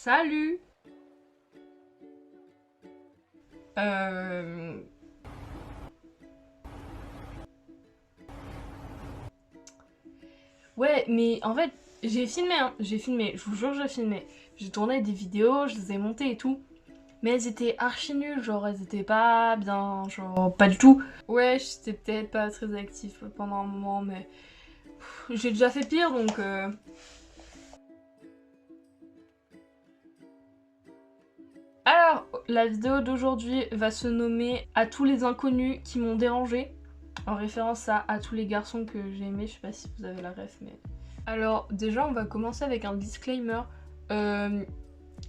Salut. Ouais, mais en fait, j'ai filmé, hein. J'ai filmé, je vous jure, j'ai filmé. J'ai tourné des vidéos, je les ai montées et tout. Mais elles étaient archi nulles, genre elles étaient pas bien, genre pas du tout. Ouais, j'étais peut-être pas très actif pendant un moment, mais j'ai déjà fait pire donc. Alors, la vidéo d'aujourd'hui va se nommer À tous les inconnus qui m'ont dérangé. En référence à tous les garçons que j'ai aimés, je sais pas si vous avez la ref, mais. Alors, déjà, on va commencer avec un disclaimer. Euh,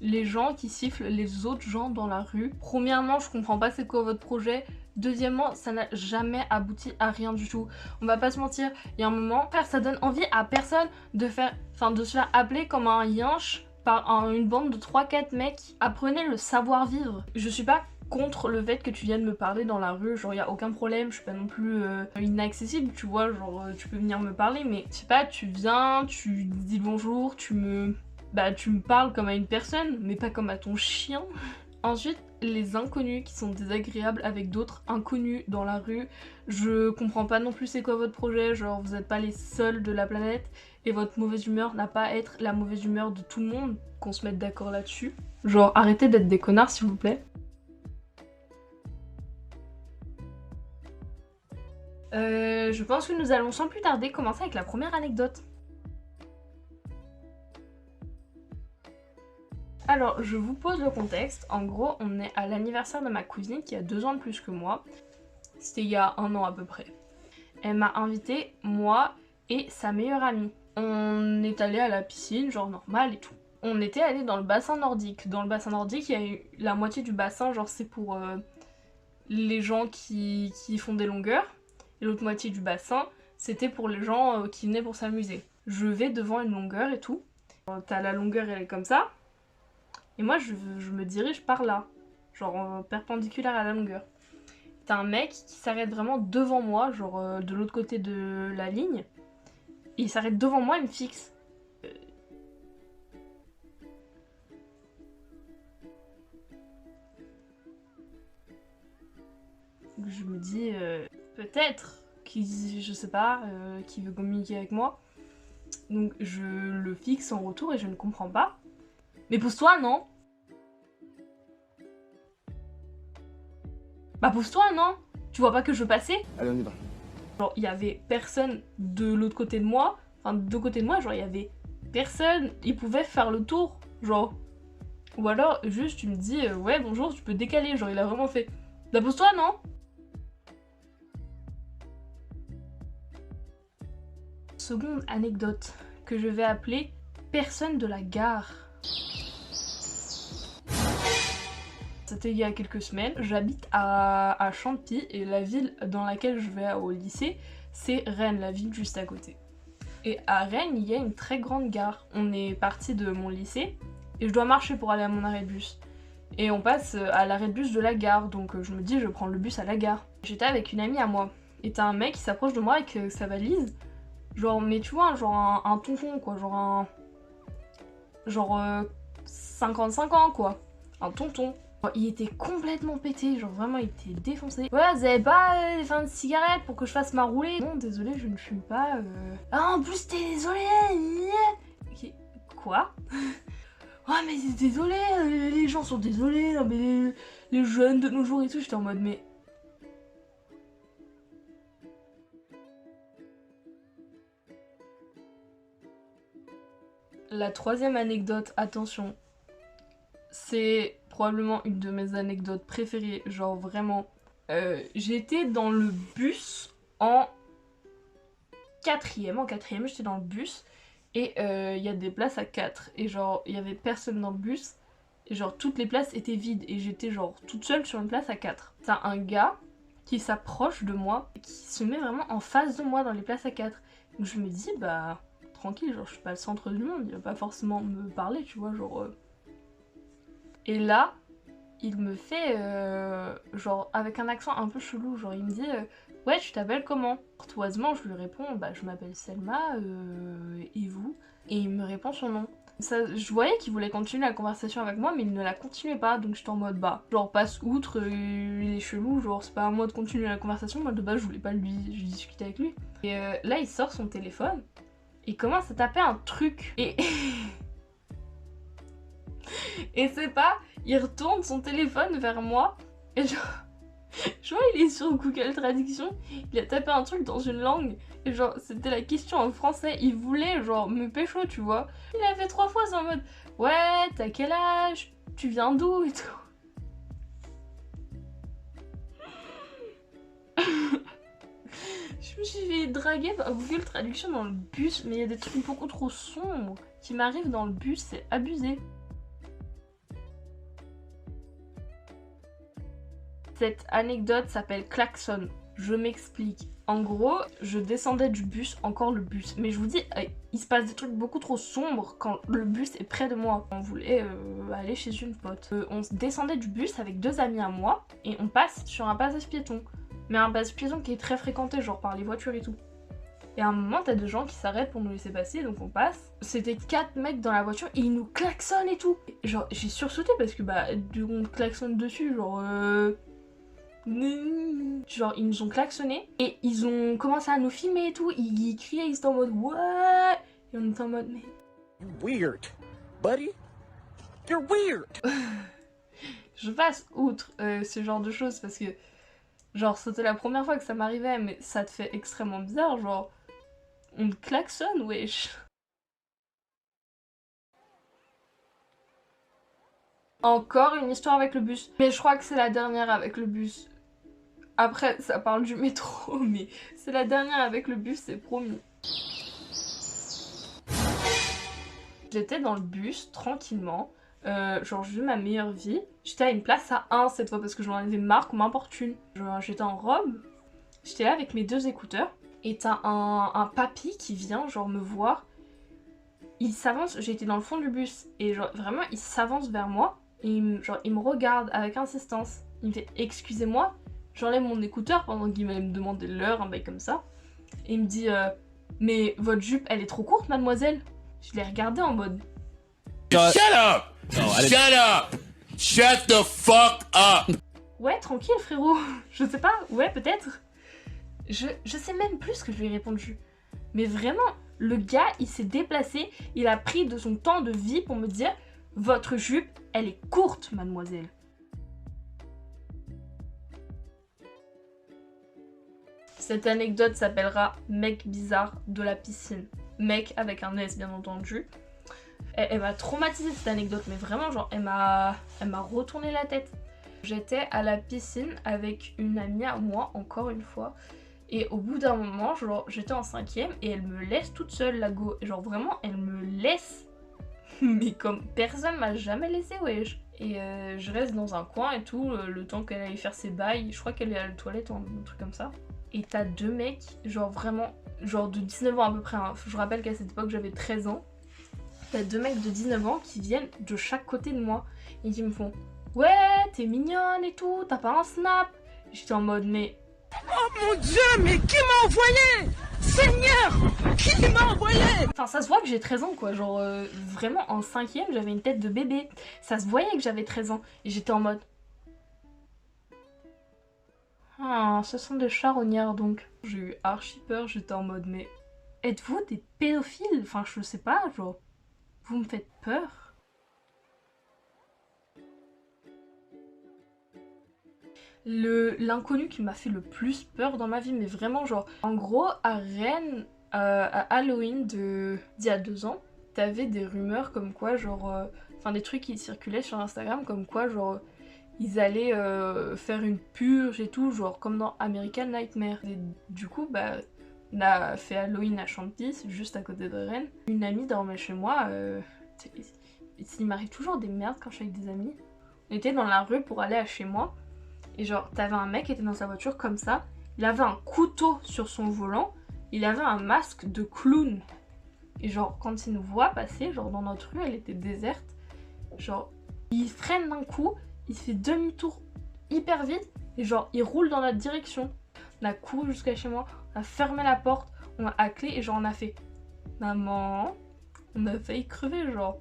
les gens qui sifflent les autres gens dans la rue. Premièrement, je comprends pas c'est quoi votre projet. Deuxièmement, ça n'a jamais abouti à rien du tout. On va pas se mentir, il y a un moment, frère, ça donne envie à personne de de se faire appeler comme un yinche par une bande de 3-4 mecs. Apprenez le savoir-vivre. Je suis pas contre le fait que tu viennes me parler dans la rue, genre y a aucun problème, je suis pas non plus inaccessible, tu vois, genre tu peux venir me parler, mais je sais pas, tu viens, tu dis bonjour, tu me parles comme à une personne, mais pas comme à ton chien. Ensuite, les inconnus qui sont désagréables avec d'autres inconnus dans la rue. Je comprends pas non plus c'est quoi votre projet, genre vous êtes pas les seuls de la planète et votre mauvaise humeur n'a pas à être la mauvaise humeur de tout le monde, qu'on se mette d'accord là-dessus. Genre arrêtez d'être des connards s'il vous plaît. Je pense que nous allons sans plus tarder commencer avec la première anecdote. Alors, je vous pose le contexte. En gros, on est à l'anniversaire de ma cousine qui a 2 ans de plus que moi. C'était il y a 1 an à peu près. Elle m'a invité, moi et sa meilleure amie. On est allé à la piscine, genre normal et tout. On était allé dans le bassin nordique. Dans le bassin nordique, il y a eu la moitié du bassin, genre c'est pour les gens qui font des longueurs. Et l'autre moitié du bassin, c'était pour les gens qui venaient pour s'amuser. Je vais devant une longueur et tout. T'as la longueur, elle est comme ça. Et moi, je me dirige par là, genre perpendiculaire à la longueur. T'as un mec qui s'arrête vraiment devant moi, genre de l'autre côté de la ligne. Et il s'arrête devant moi, il me fixe. Je me dis, peut-être qu'il, je sais pas, qu'il veut communiquer avec moi. Donc je le fixe en retour et je ne comprends pas. Mais pousse-toi, non? Bah pousse-toi, non? Tu vois pas que je veux passer? Allez, on y va. Genre, il y avait personne de l'autre côté de moi. Enfin, de deux côtés de moi, genre, il y avait personne. Ils pouvaient faire le tour, genre. Ou alors, juste, tu me dis, ouais, bonjour, tu peux décaler. Genre, il a vraiment fait. Bah, pose-toi, non? Seconde anecdote que je vais appeler personne de la gare. C'était il y a quelques semaines. J'habite à Champy et la ville dans laquelle je vais au lycée, c'est Rennes, la ville juste à côté. Et à Rennes, il y a une très grande gare. On est parti de mon lycée et je dois marcher pour aller à mon arrêt de bus. Et on passe à l'arrêt de bus de la gare, donc je me dis je vais prendre le bus à la gare. J'étais avec une amie à moi. Et t'as un mec qui s'approche de moi avec sa valise. Genre, mais tu vois, genre un tonton quoi, genre un. Genre 55 ans quoi. Un tonton. Il était complètement pété, genre vraiment il était défoncé. Ouais, vous avez pas des fins de cigarette pour que je fasse ma roulée? Non, désolé, je ne fume pas. Ah, en plus, t'es désolé. Ok, quoi? Oh, mais désolé, les gens sont désolés, non, mais les jeunes de nos jours et tout, j'étais en mode, mais. La troisième anecdote, attention, c'est probablement une de mes anecdotes préférées, genre vraiment. J'étais dans le bus en quatrième. En quatrième, j'étais dans le bus et il y a des places à 4. Et genre, il y avait personne dans le bus. Et genre, toutes les places étaient vides. Et j'étais genre toute seule sur une place à 4. T'as un gars qui s'approche de moi, qui se met vraiment en face de moi dans les places à 4. Donc je me dis, bah, tranquille, genre, je suis pas le centre du monde. Il va pas forcément me parler, tu vois, genre. Et là, il me fait, genre, avec un accent un peu chelou, genre, il me dit, ouais, tu t'appelles comment? Courtoisement, je lui réponds, bah, je m'appelle Selma, et vous? Et il me répond son nom. Ça, je voyais qu'il voulait continuer la conversation avec moi, mais il ne la continuait pas, donc j'étais en mode bah, genre passe outre, il est chelou, genre c'est pas à moi de continuer la conversation, moi de base je voulais pas je discuter avec lui. Et là il sort son téléphone, il commence à taper un truc, et... et c'est pas, il retourne son téléphone vers moi, et genre... Je vois, il est sur Google Traduction, il a tapé un truc dans une langue, et genre, c'était la question en français, il voulait, genre, me pécho, tu vois. Il a fait 3 fois, c'est en mode, ouais, t'as quel âge? Tu viens d'où? Et tout. Je me suis fait draguer par Google Traduction dans le bus, mais il y a des trucs beaucoup trop sombres qui m'arrivent dans le bus, c'est abusé. Cette anecdote s'appelle klaxon. Je m'explique. En gros, je descendais du bus, encore le bus. Mais je vous dis, il se passe des trucs beaucoup trop sombres quand le bus est près de moi. On voulait aller chez une pote. On descendait du bus avec 2 amis à moi et on passe sur un passage piéton. Mais un passage piéton qui est très fréquenté, genre par les voitures et tout. Et à un moment, t'as 2 gens qui s'arrêtent pour nous laisser passer, donc on passe. C'était 4 mecs dans la voiture et ils nous klaxonnent et tout. Genre, j'ai sursauté parce que bah, on klaxonne dessus, genre... Genre ils nous ont klaxonné et ils ont commencé à nous filmer et tout, ils criaient, ils étaient en mode what? Et on était en mode mais... You're weird, buddy. You're weird. Je passe outre ce genre de choses parce que genre c'était la première fois que ça m'arrivait, mais ça te fait extrêmement bizarre, genre on te klaxonne, wesh. Encore une histoire avec le bus, mais je crois que c'est la dernière avec le bus. Après, ça parle du métro, mais c'est la dernière avec le bus, c'est promis. J'étais dans le bus, tranquillement, genre je vis ma meilleure vie. J'étais à une place à 1 cette fois parce que j'en avais marre qu'on m'importune. J'étais en robe, j'étais là avec mes 2 écouteurs, et t'as un papy qui vient genre me voir. Il s'avance, j'étais dans le fond du bus, et genre vraiment il s'avance vers moi, et il me regarde avec insistance. Il me fait « Excusez-moi ». J'enlève mon écouteur pendant qu'il va me demander l'heure, un bail comme ça. Et il me dit mais votre jupe, elle est trop courte, mademoiselle. Je l'ai regardé en mode Shut up! Shut up! Shut the fuck up! ouais, tranquille, frérot. Je sais pas, ouais, peut-être. Je sais même plus ce que je lui ai répondu. Mais vraiment, le gars, il s'est déplacé, il a pris de son temps de vie pour me dire votre jupe, elle est courte, mademoiselle. Cette anecdote s'appellera Mec bizarre de la piscine. Mec avec un S bien entendu. Elle m'a traumatisée cette anecdote, mais vraiment genre elle m'a retourné la tête. J'étais à la piscine avec une amie à moi, encore une fois. Et au bout d'un moment, genre j'étais en 5ème et elle me laisse toute seule la go. Genre vraiment elle me laisse. Mais comme personne m'a jamais laissé, wesh. Et je reste dans un coin et tout, le temps qu'elle aille faire ses bails. Je crois qu'elle est à la toilette ou un truc comme ça. Et t'as 2 mecs, genre vraiment, genre de 19 ans à peu près, hein. Je rappelle qu'à cette époque j'avais 13 ans. T'as 2 mecs de 19 ans qui viennent de chaque côté de moi et qui me font « Ouais, t'es mignonne et tout, t'as pas un snap ?» J'étais en mode « Mais... Oh mon Dieu, mais qui m'a envoyé? Seigneur, qui m'a envoyé? » Enfin ça se voit que j'ai 13 ans quoi, genre vraiment en 5ème j'avais une tête de bébé. Ça se voyait que j'avais 13 ans et j'étais en mode... Ah, ce sont des charognards donc. J'ai eu archi peur, j'étais en mode mais êtes-vous des pédophiles? Enfin je sais pas, genre vous me faites peur. L'inconnu qui m'a fait le plus peur dans ma vie, mais vraiment genre en gros à Rennes, à Halloween d'il y a 2 ans, t'avais des rumeurs comme quoi genre enfin des trucs qui circulaient sur Instagram comme quoi genre ils allaient faire une purge et tout, genre comme dans American Nightmare. Et du coup, bah, on a fait Halloween à Champy, juste à côté de Rennes. Une amie dormait chez moi. Il m'arrive toujours des merdes quand je suis avec des amis. On était dans la rue pour aller à chez moi. Et genre, t'avais un mec qui était dans sa voiture comme ça. Il avait un couteau sur son volant. Il avait un masque de clown. Et genre, quand il nous voit passer, genre dans notre rue, elle était déserte. Genre, il freine d'un coup. Il fait demi-tour hyper vite et genre il roule dans notre direction. On a couru jusqu'à chez moi, on a fermé la porte, on a clé et genre on a fait maman, on a failli crever genre.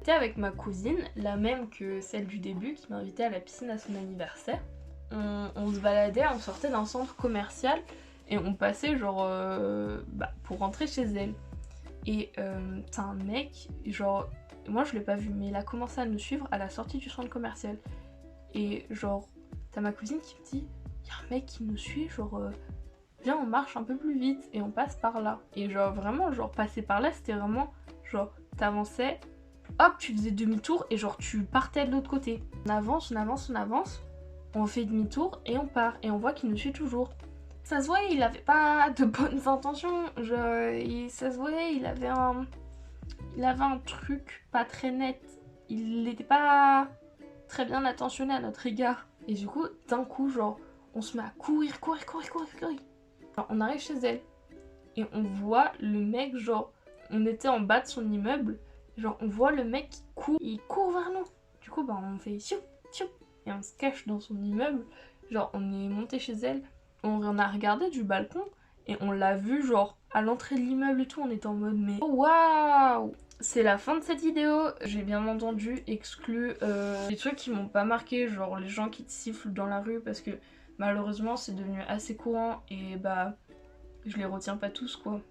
J'étais avec ma cousine, la même que celle du début, qui m'a invitée à la piscine à son anniversaire. On se baladait, on sortait d'un centre commercial et on passait genre pour rentrer chez elle. Et t'as un mec, genre, moi je l'ai pas vu, mais il a commencé à nous suivre à la sortie du centre commercial. Et genre, t'as ma cousine qui me dit, y'a un mec qui nous suit, genre, viens on marche un peu plus vite et on passe par là. Et genre vraiment, genre passer par là, c'était vraiment, genre, t'avançais, hop, tu faisais demi-tour et genre tu partais de l'autre côté. On avance, on avance, on avance, on fait demi-tour et on part. Et on voit qu'il nous suit toujours. Ça se voyait, il avait pas de bonnes intentions. Ça se voyait, il avait un truc pas très net. Il n'était pas très bien attentionné à notre égard. Et du coup, d'un coup, genre, on se met à courir. Alors, on arrive chez elle. Et on voit le mec, genre, on était en bas de son immeuble. Genre, on voit le mec qui court. Il court vers nous. Du coup, on fait siou, siou. Et on se cache dans son immeuble. Genre, on est monté chez elle. On a regardé du balcon et on l'a vu genre à l'entrée de l'immeuble et tout, on était en mode mais waouh. C'est la fin de cette vidéo, j'ai bien entendu exclu des trucs qui m'ont pas marqué, genre les gens qui te sifflent dans la rue parce que malheureusement c'est devenu assez courant et je les retiens pas tous quoi.